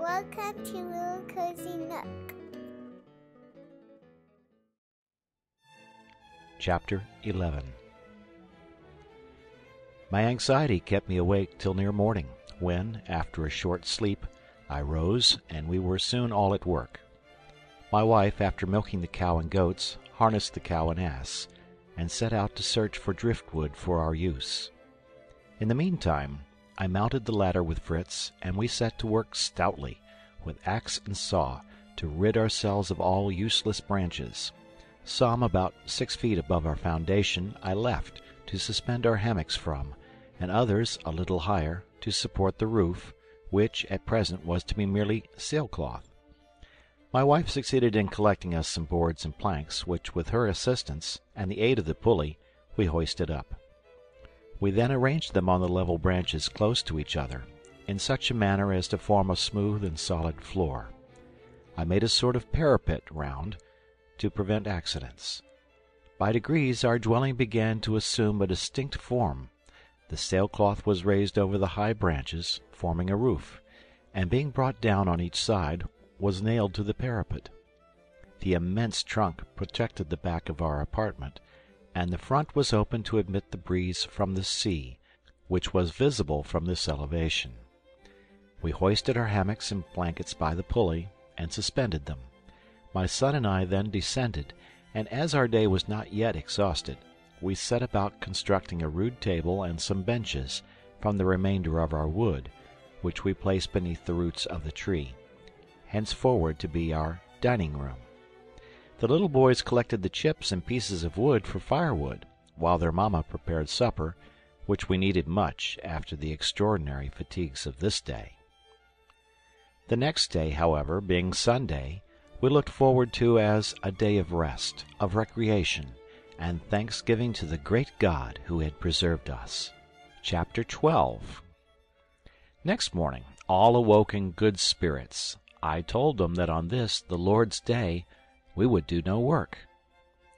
Welcome to Little Cozy Nook. Chapter 11. My anxiety kept me awake till near morning, when, after a short sleep, I rose, and we were soon all at work. My wife, after milking the cow and goats, harnessed the cow and ass, and set out to search for driftwood for our use. In the meantime, I mounted the ladder with Fritz, and we set to work stoutly, with axe and saw, to rid ourselves of all useless branches. Some about 6 feet above our foundation I left, to suspend our hammocks from, and others, a little higher, to support the roof, which, at present, was to be merely sailcloth. My wife succeeded in collecting us some boards and planks, which, with her assistance, and the aid of the pulley, we hoisted up. We then arranged them on the level branches close to each other, in such a manner as to form a smooth and solid floor. I made a sort of parapet round, to prevent accidents. By degrees our dwelling began to assume a distinct form. The sailcloth was raised over the high branches, forming a roof, and being brought down on each side, was nailed to the parapet. The immense trunk protected the back of our apartment, and the front was open to admit the breeze from the sea, which was visible from this elevation. We hoisted our hammocks and blankets by the pulley, and suspended them. My son and I then descended, and as our day was not yet exhausted, we set about constructing a rude table and some benches from the remainder of our wood, which we placed beneath the roots of the tree, henceforward to be our dining room. The little boys collected the chips and pieces of wood for firewood, while their mamma prepared supper, which we needed much after the extraordinary fatigues of this day. The next day, however, being Sunday, we looked forward to as a day of rest, of recreation, and thanksgiving to the great God who had preserved us. Chapter 12. Next morning, all awoke in good spirits. I told them that on this, the Lord's day, we would do no work,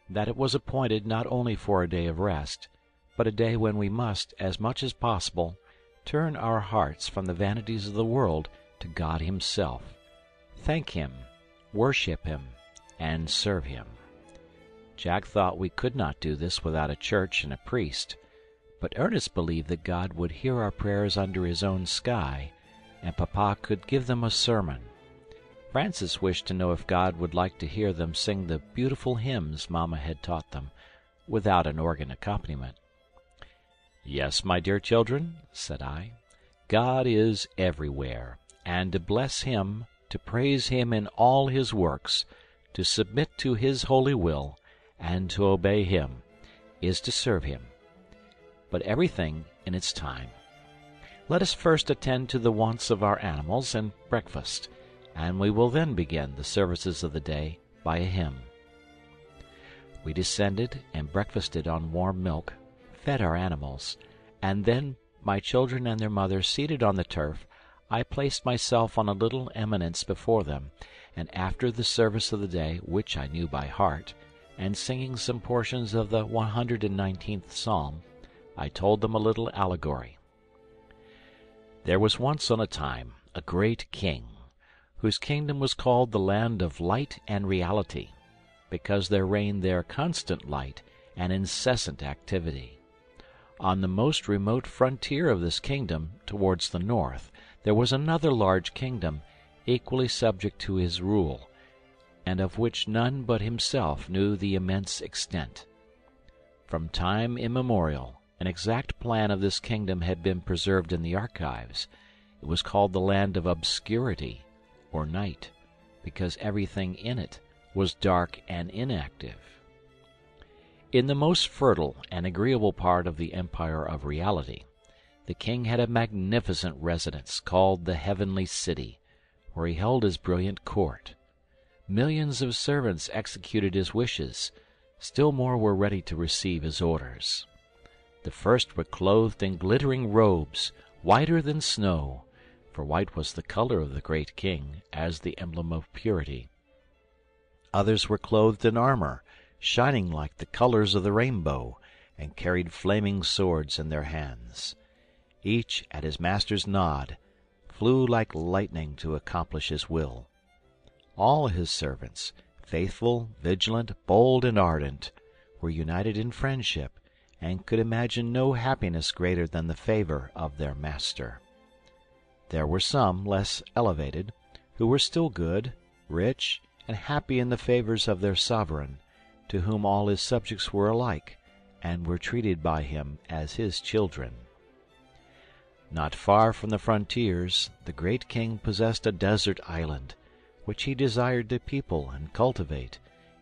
that it was appointed not only for a day of rest, but a day when we must, as much as possible, turn our hearts from the vanities of the world to God Himself, thank Him, worship Him, and serve Him. Jack thought we could not do this without a church and a priest, but Ernest believed that God would hear our prayers under His own sky, and Papa could give them a sermon. Francis wished to know if God would like to hear them sing the beautiful hymns Mamma had taught them, without an organ accompaniment. "Yes, my dear children," said I, "God is everywhere, and to bless Him, to praise Him in all His works, to submit to His holy will, and to obey Him, is to serve Him. But everything in its time. Let us first attend to the wants of our animals and breakfast, and we will then begin the services of the day by a hymn." We descended and breakfasted on warm milk, fed our animals, and then, my children and their mother seated on the turf, I placed myself on a little eminence before them, and after the service of the day, which I knew by heart, and singing some portions of the 119th Psalm, I told them a little allegory. There was once on a time a great king, whose kingdom was called the land of light and reality, because there reigned there constant light and incessant activity. On the most remote frontier of this kingdom, towards the north, there was another large kingdom, equally subject to his rule, and of which none but himself knew the immense extent. From time immemorial, an exact plan of this kingdom had been preserved in the archives. It was called the land of obscurity, or night, because everything in it was dark and inactive. In the most fertile and agreeable part of the empire of reality, the king had a magnificent residence called the Heavenly City, where he held his brilliant court. Millions of servants executed his wishes, still more were ready to receive his orders. The first were clothed in glittering robes, whiter than snow, for white was the color of the great king, as the emblem of purity. Others were clothed in armor, shining like the colors of the rainbow, and carried flaming swords in their hands. Each, at his master's nod, flew like lightning to accomplish his will. All his servants, faithful, vigilant, bold, and ardent, were united in friendship, and could imagine no happiness greater than the favor of their master. There were some, less elevated, who were still good, rich, and happy in the favors of their sovereign, to whom all his subjects were alike, and were treated by him as his children. Not far from the frontiers, the great king possessed a desert island, which he desired to people and cultivate,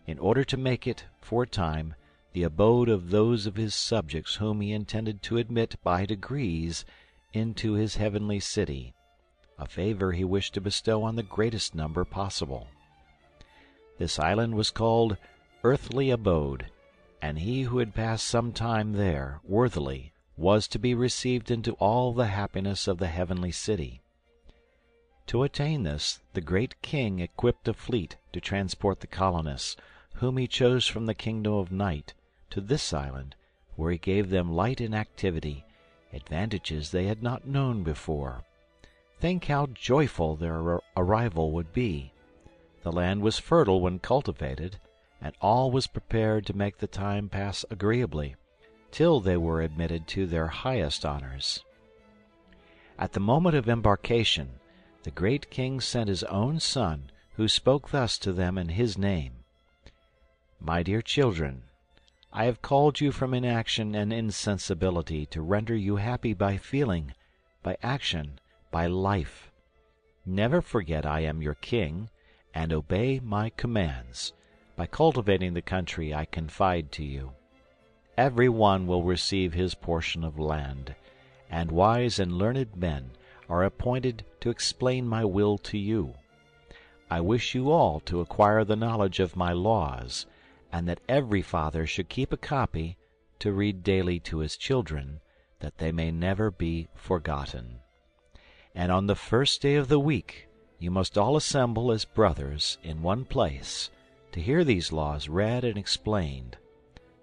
in order to make it, for a time, the abode of those of his subjects whom he intended to admit by degrees into his heavenly city, a favor he wished to bestow on the greatest number possible. This island was called Earthly Abode, and he who had passed some time there worthily was to be received into all the happiness of the heavenly city. To attain this, the great king equipped a fleet to transport the colonists, whom he chose from the kingdom of night, to this island, where he gave them light and activity, advantages they had not known before. Think how joyful their arrival would be. The land was fertile when cultivated, and all was prepared to make the time pass agreeably, till they were admitted to their highest honors. At the moment of embarkation, the great king sent his own son, who spoke thus to them in his name: "My dear children, I have called you from inaction and insensibility to render you happy by feeling, by action, by life. Never forget I am your king, and obey my commands, by cultivating the country I confide to you. Every one will receive his portion of land, and wise and learned men are appointed to explain my will to you. I wish you all to acquire the knowledge of my laws, and that every father should keep a copy to read daily to his children, that they may never be forgotten. And on the first day of the week you must all assemble as brothers in one place, to hear these laws read and explained.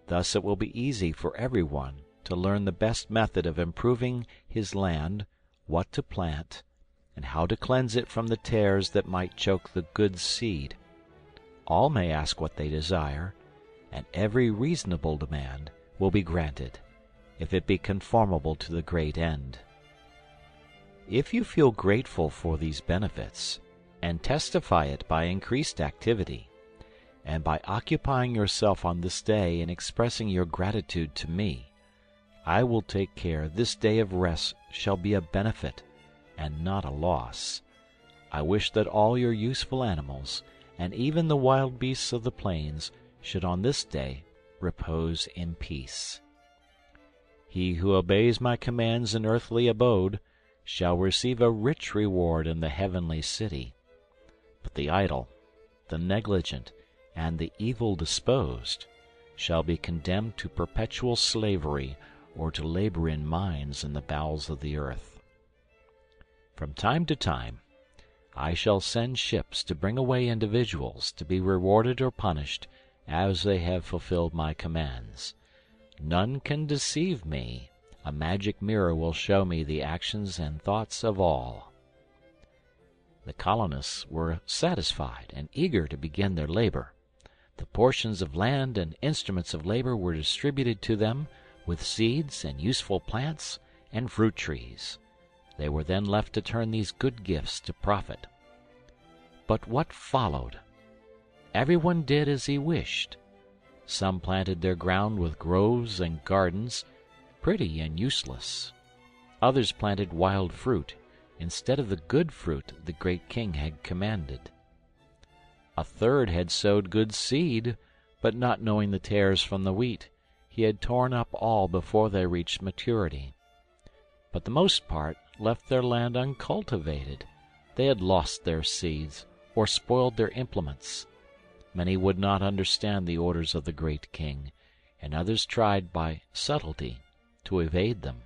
Thus it will be easy for everyone to learn the best method of improving his land, what to plant, and how to cleanse it from the tares that might choke the good seed. All may ask what they desire, and every reasonable demand will be granted, if it be conformable to the great end. If you feel grateful for these benefits, and testify it by increased activity, and by occupying yourself on this day in expressing your gratitude to me, I will take care this day of rest shall be a benefit and not a loss. I wish that all your useful animals, and even the wild beasts of the plains, should on this day repose in peace. He who obeys my commands in earthly abode shall receive a rich reward in the heavenly city. But the idle, the negligent, and the evil-disposed shall be condemned to perpetual slavery or to labor in mines in the bowels of the earth. From time to time I shall send ships to bring away individuals to be rewarded or punished as they have fulfilled my commands. None can deceive me. A magic mirror will show me the actions and thoughts of all." The colonists were satisfied and eager to begin their labor. The portions of land and instruments of labor were distributed to them, with seeds and useful plants and fruit trees. They were then left to turn these good gifts to profit. But what followed? Everyone did as he wished. Some planted their ground with groves and gardens, pretty and useless. Others planted wild fruit instead of the good fruit the great king had commanded. A third had sowed good seed, but not knowing the tares from the wheat, he had torn up all before they reached maturity. But the most part left their land uncultivated. They had lost their seeds, or spoiled their implements. Many would not understand the orders of the great king, and others tried by subtlety to evade them.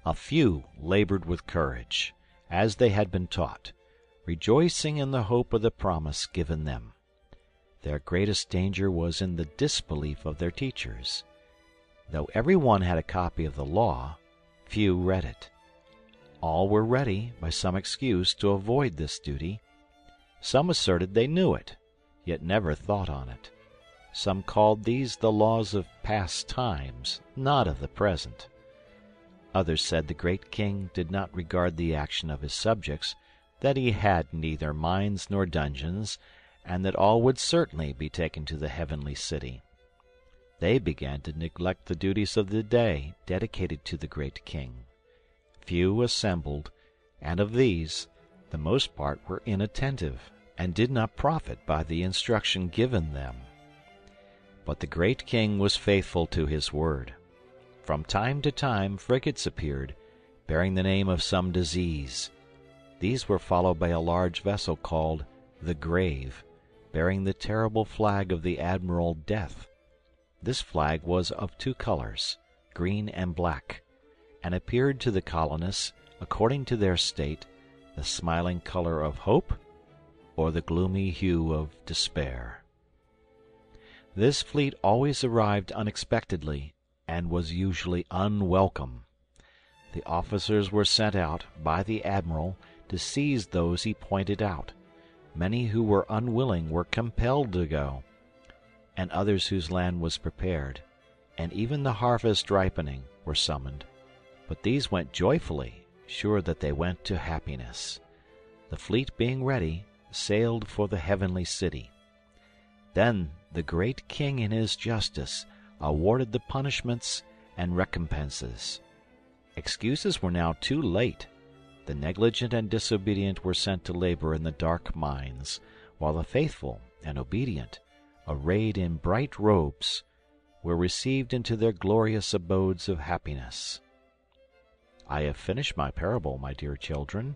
A few labored with courage, as they had been taught, rejoicing in the hope of the promise given them. Their greatest danger was in the disbelief of their teachers. Though every one had a copy of the law, few read it. All were ready, by some excuse, to avoid this duty. Some asserted they knew it, yet never thought on it. Some called these the laws of past times, not of the present. Others said the great king did not regard the action of his subjects, that he had neither mines nor dungeons, and that all would certainly be taken to the heavenly city. They began to neglect the duties of the day dedicated to the great king. Few assembled, and of these the most part were inattentive, and did not profit by the instruction given them. But the great king was faithful to his word. From time to time frigates appeared, bearing the name of some disease. These were followed by a large vessel called the Grave, bearing the terrible flag of the Admiral Death. This flag was of two colors, green and black, and appeared to the colonists, according to their state, the smiling color of hope or the gloomy hue of despair. This fleet always arrived unexpectedly and was usually unwelcome. The officers were sent out by the admiral to seize those he pointed out. Many who were unwilling were compelled to go, and others whose land was prepared, and even the harvest ripening, were summoned. But these went joyfully, sure that they went to happiness. The fleet being ready, sailed for the heavenly city. Then the great king in his justice awarded the punishments and recompenses. Excuses were now too late. The negligent and disobedient were sent to labor in the dark mines, while the faithful and obedient, arrayed in bright robes, were received into their glorious abodes of happiness. I have finished my parable, my dear children.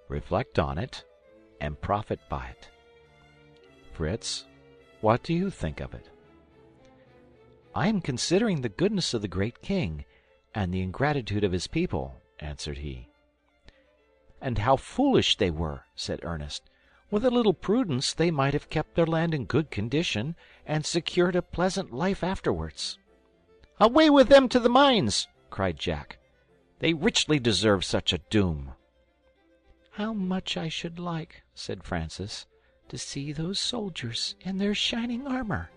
Reflect on it, and profit by it. Fritz, what do you think of it? I am considering the goodness of the great king, and the ingratitude of his people, answered he. And how foolish they were, said Ernest. With a little prudence they might have kept their land in good condition, and secured a pleasant life afterwards. Away with them to the mines, cried Jack. They richly deserve such a doom. How much I should like, said Francis, to see those soldiers in their shining armor.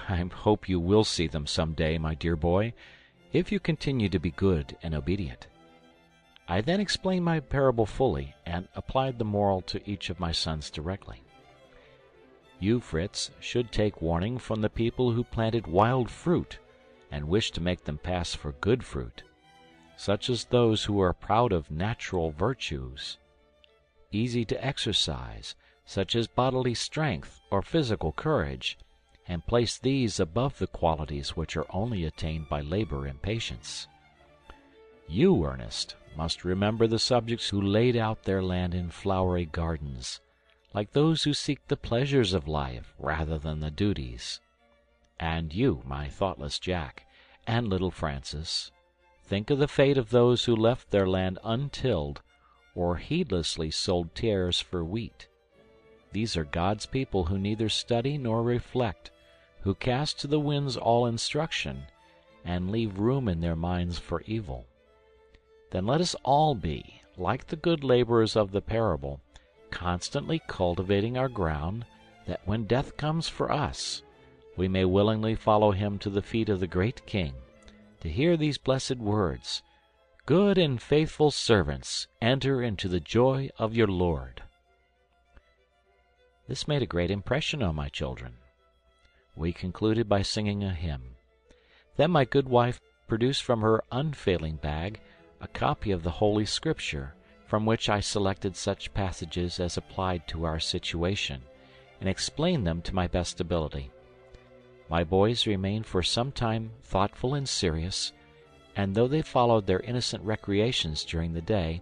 I hope you will see them some day, my dear boy, if you continue to be good and obedient. I then explained my parable fully, and applied the moral to each of my sons directly. You, Fritz, should take warning from the people who planted wild fruit, and wish to make them pass for good fruit, such as those who are proud of natural virtues, easy to exercise, such as bodily strength or physical courage, and place these above the qualities which are only attained by labor and patience. You, Ernest, must remember the subjects who laid out their land in flowery gardens, like those who seek the pleasures of life rather than the duties. And you, my thoughtless Jack, and little Francis, think of the fate of those who left their land untilled, or heedlessly sold tares for wheat. These are God's people who neither study nor reflect, who cast to the winds all instruction, and leave room in their minds for evil. Then let us all be, like the good laborers of the parable, constantly cultivating our ground, that when death comes for us, we may willingly follow him to the feet of the great King, to hear these blessed words, "Good and faithful servants, enter into the joy of your Lord." This made a great impression on my children. We concluded by singing a hymn. Then my good wife produced from her unfailing bag a copy of the Holy Scripture, from which I selected such passages as applied to our situation, and explained them to my best ability. My boys remained for some time thoughtful and serious, and though they followed their innocent recreations during the day,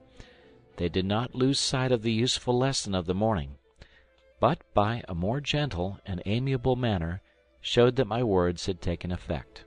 they did not lose sight of the useful lesson of the morning, but by a more gentle and amiable manner showed that my words had taken effect.